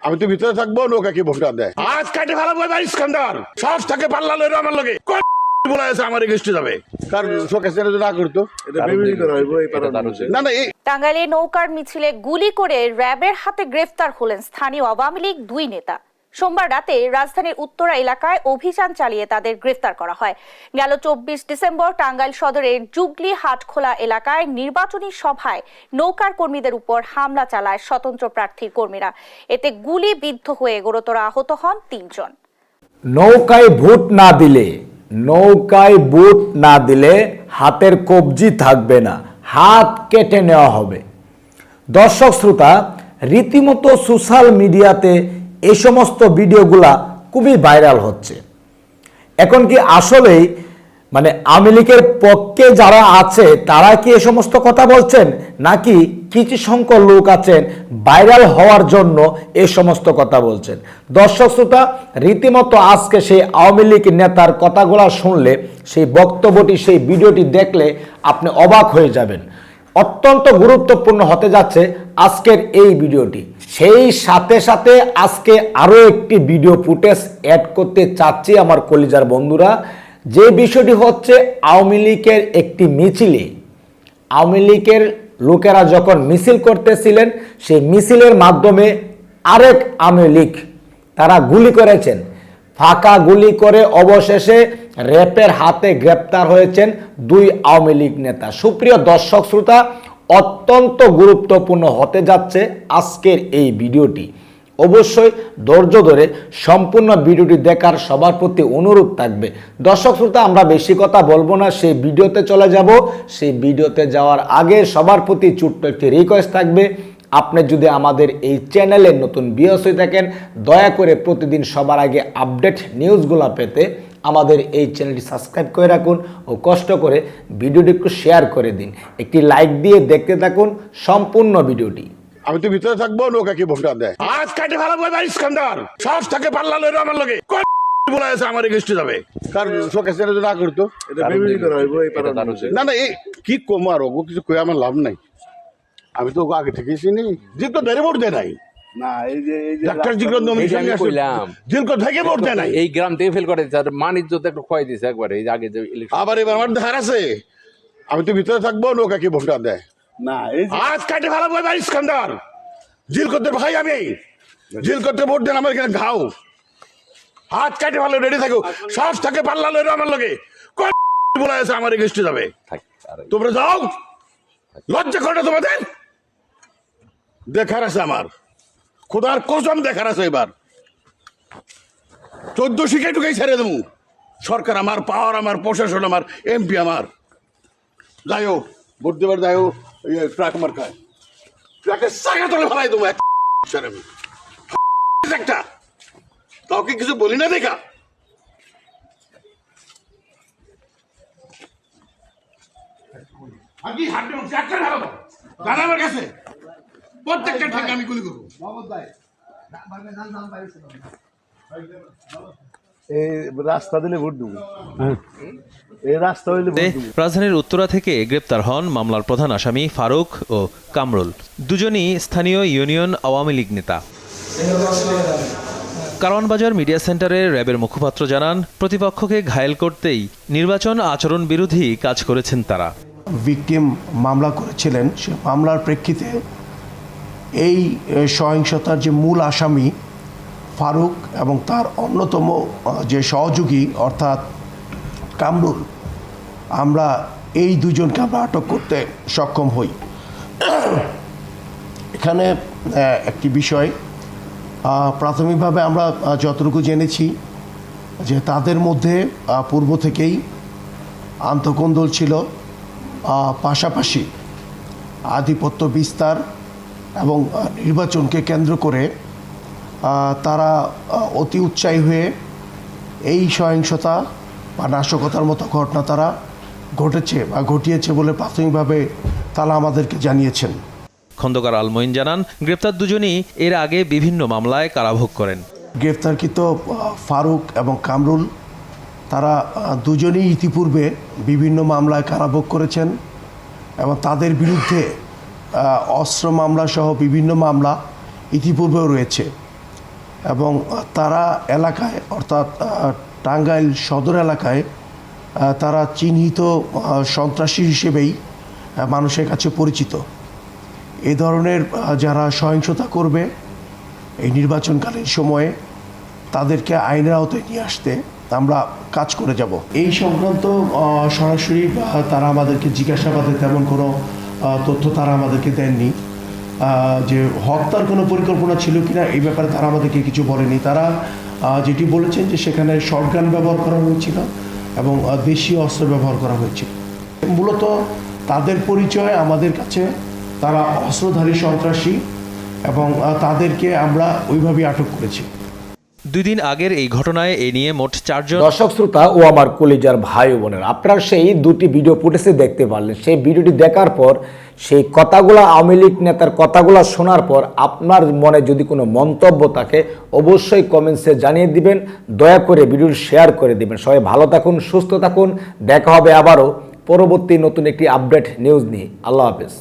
আমি তো ভিতরে থাকবো, নৌকাকে ভোটটা দেয়। আজ কাটে ভালো বই ভাই ইস্কান্দার সাহস থাকে পাল্লা লইরো আমার লগে বলা আছে আমার এগেস্টে যাবে। কার শোকে ছেড়ে না করতো না না এই টাঙ্গাইলে নৌকার মিছিলে গুলি করে র্যাবের হাতে গ্রেফতার হলেন স্থানীয় আওয়ামী লীগ 2 নেতা। সোমবার রাতে রাজধানীর উত্তরা এলাকায় অভিযান চালিয়ে তাদের গ্রেফতার করা হয়। গেল 24 ডিসেম্বর টাঙ্গাইল সদরের জুগলি হাটখোলা এলাকায় নির্বাচনী সভায় নৌকার কর্মীদের উপর হামলা চালায় স্বতন্ত্র প্রার্থীর কর্মীরা। এতে গুলি বিদ্ধ হয়ে গুরুতর আহত হন 3 জন। নৌকায় বুট না দিলে হাতের কবজি থাকবে না, হাত কেটে নেওয়া হবে। দর্শক শ্রোতা, রীতিমতো সোশ্যাল মিডিয়াতে এই সমস্ত ভিডিওগুলা খুবই ভাইরাল হচ্ছে। এখন কি আসলেই আওয়ামী লীগের পক্ষে যারা আছে তারা কি এই সমস্ত কথা বলছেন, নাকি কিছু সংখ্যক লোক আছেন ভাইরাল হওয়ার জন্য এই সমস্ত কথা বলছেন? দর্শক শ্রোতা, রীতিমতো আজকে সেই আওয়ামী লীগ নেতার কথাগুলো শুনলে, সেই বক্তব্যটি, সেই ভিডিওটি দেখলে আপনি অবাক হয়ে যাবেন। অত্যন্ত গুরুত্বপূর্ণ হতে যাচ্ছে আজকের এই ভিডিওটি। সেই সাথে সাথে আজকে আরও একটি ভিডিও ফুটেজ অ্যাড করতে চাচ্ছি আমার কলিজার বন্ধুরা। যে বিষয়টি হচ্ছে, আওয়ামী লীগের একটি মিছিলে আওয়ামী লীগের লোকেরা যখন মিছিল করতেছিলেন, সেই মিছিলের মাধ্যমে আরেক আওয়ামী লীগ তারা গুলি করেছেন। ফাঁকা গুলি করে অবশেষে র্যাবের হাতে গ্রেপ্তার হয়েছেন 2 আওয়ামী লীগ নেতা। সুপ্রিয় দর্শক শ্রোতা, অত্যন্ত গুরুত্বপূর্ণ হতে যাচ্ছে আজকের এই ভিডিওটি। অবশ্যই ধৈর্য ধরে সম্পূর্ণ ভিডিওটি দেখার সবার প্রতি অনুরোধ থাকবে। দর্শক শ্রোতা, আমরা বেশি কথা বলবো না, সেই ভিডিওতে চলে যাব। সেই ভিডিওতে যাওয়ার আগে সবার প্রতি ছোট্ট একটি রিকোয়েস্ট থাকবে, আপনি যদি আমাদের এই চ্যানেলের নতুন ভিউয়ার্স হয়ে থাকেন, দয়া করে প্রতিদিন সবার আগে আপডেট নিউজগুলো পেতে আমাদের এই চ্যানেলটি সাবস্ক্রাইব করে রাখুন ও কষ্ট করে ভিডিওটি একটু শেয়ার করে দিন। একটি লাইক দিয়ে দেখতে থাকুন সম্পূর্ণ ভিডিওটি। আমি তো ভিতরে থাকবো, নৌকাকে ভোটটা দেয়। আজ কাটে ভালো বই ভাই ইস্কান্দার সাহস থাকে পাল্লা লইরো আমার লগে বলা আছে আমার এগেস্টে যাবে। কার শোকে ছেড়ে না করতো না না এই কি কম আর ও কিছু কই আমার লাভ নাই। আমি তো আগে থেকে চিনি, যে তো ধরে ভোট দেয় নাই। না এই যে ডাক্তার জিগর নমিনেশন কইলাম জিলকো থেকে ভোট দেয় নাই। এই গ্রাম থেকে ফেল করে দিয়েছে, আর মান ইজ্জত একটু ক্ষয় দিয়েছে একবারে। এই আগে যে ইলেকশন, আবার এবার আমার ধার আছে, আমি তো ভিতরে থাকবো, নৌকাকে ভোটটা দেয়। না এই যে আজ কাটে ভালো বই ভাই ইস্কান্দার জিল করতে ভাই, আমি জিল করতে ভোট দেন আমার এখানে ঘাও। হাত কাটে ভালো রেডি থাকো, সাহস থাকে পাল্লা লইরো আমার লগে বলা আছে আমার এগেস্টে যাবে। তোমরা যাও, লজ্জা করে না তোমাদের? দেখার আছে আমার, খোদার কসম দেখার আছে। এবার 14 শিখে ঢুকাই ছেড়ে দেবো। সরকার আমার, পাওয়ার আমার, প্রশাসন আমার, এমপি আমার। যাই হোক, ভোট দেবার যাই হোক, ট্রাক মার খায়, ট্রাকের চাকা তলে ফেলাই দেবো একটা। কাউকে কিছু বলি না দেখা। আমি হাঁটতে একটা ভালো দাদা আমার কাছে প্রত্যেকটা ঠাক আমি গুলি করবো। এই রাস্তা দিলে ভোট দেবো, এই রাস্তা হইলে ভোট দেবো। রাজধানীর উত্তরা থেকে গ্রেপ্তার হন মামলার প্রধান আসামি ফারুক ও কামরুল। দুজনই স্থানীয় ইউনিয়ন আওয়ামী লীগ নেতা। কারওয়ানবাজার মিডিয়া সেন্টারে র্যাবের মুখপাত্র জানান, প্রতিপক্ষকে ঘায়েল করতেই নির্বাচন আচরণ বিরোধী কাজ করেছেন তারা। ভিকটিম মামলা করেছিলেন, সে মামলার প্রেক্ষিতে এই সহিংসতার যে মূল আসামি ফারুক এবং তার অন্যতম যে সহযোগী অর্থাৎ কামরুল, আমরা এই দুজনকে আমরা আটক করতে সক্ষম হই। এখানে একটি বিষয়, প্রাথমিকভাবে আমরা যতটুকু জেনেছি যে তাদের মধ্যে পূর্ব থেকেই আন্তঃকন্দল ছিল, পাশাপাশি আধিপত্য বিস্তার এবং নির্বাচনকে কেন্দ্র করে তারা অতি উৎসাহী হয়ে এই সহিংসতা বা নাশকতার মতো ঘটনা তারা ঘটেছে বা ঘটিয়েছে বলে প্রাথমিকভাবে তারা আমাদেরকে জানিয়েছেন। খন্দকার আলমঈন জানান, গ্রেপ্তার দুজনই এর আগে বিভিন্ন মামলায় কারাভোগ করেন। গ্রেপ্তারকৃত ফারুক এবং কামরুল তারা দুজনেই ইতিপূর্বে বিভিন্ন মামলায় কারাভোগ করেছেন এবং তাদের বিরুদ্ধে অস্ত্র মামলা সহ বিভিন্ন মামলা ইতিপূর্বেও রয়েছে। এবং তারা এলাকায় অর্থাৎ টাঙ্গাইল সদর এলাকায় তারা চিহ্নিত সন্ত্রাসী হিসেবেই মানুষের কাছে পরিচিত। এ ধরনের যারা সহিংসতা করবে এই নির্বাচনকালীন সময়ে তাদেরকে আইনের আওতায় নিয়ে আসতে আমরা কাজ করে যাব। এই সংক্রান্ত সরাসরি তারা আমাদেরকে জিজ্ঞাসাবাদে তেমন কোনো তথ্য তারা আমাদেরকে দেননি। যে হত্যার কোনো পরিকল্পনা ছিল কিনা এই ব্যাপারে তারা আমাদেরকে কিছু বলেনি। তারা যেটি বলেছেন যে সেখানে শটগান ব্যবহার করা হয়েছিল এবং দেশীয় অস্ত্র ব্যবহার করা হয়েছিল। মূলত তাদের পরিচয় আমাদের কাছে, তারা অস্ত্রধারী সন্ত্রাসী এবং তাদেরকে আমরা ওইভাবেই আটক করেছি। 2 দিন আগের এই ঘটনায় এ নিয়ে মোট 4 জন। দর্শক শ্রোতা ও আমার কলিজার ভাই ও বোনেরা, আপনারা সেই 2টি ভিডিও ফুটেজে দেখতে পারলেন। সেই ভিডিওটি দেখার পর সেই কথাগুলো, আওয়ামী লীগ নেতার কথাগুলো শোনার পর আপনার মনে যদি কোনো মন্তব্য থাকে অবশ্যই কমেন্টসে জানিয়ে দিবেন। দয়া করে ভিডিওটি শেয়ার করে দিবেন। সবাই ভালো থাকুন, সুস্থ থাকুন। দেখা হবে আবারও পরবর্তী নতুন একটি আপডেট নিউজ নিয়ে। আল্লাহ হাফেজ।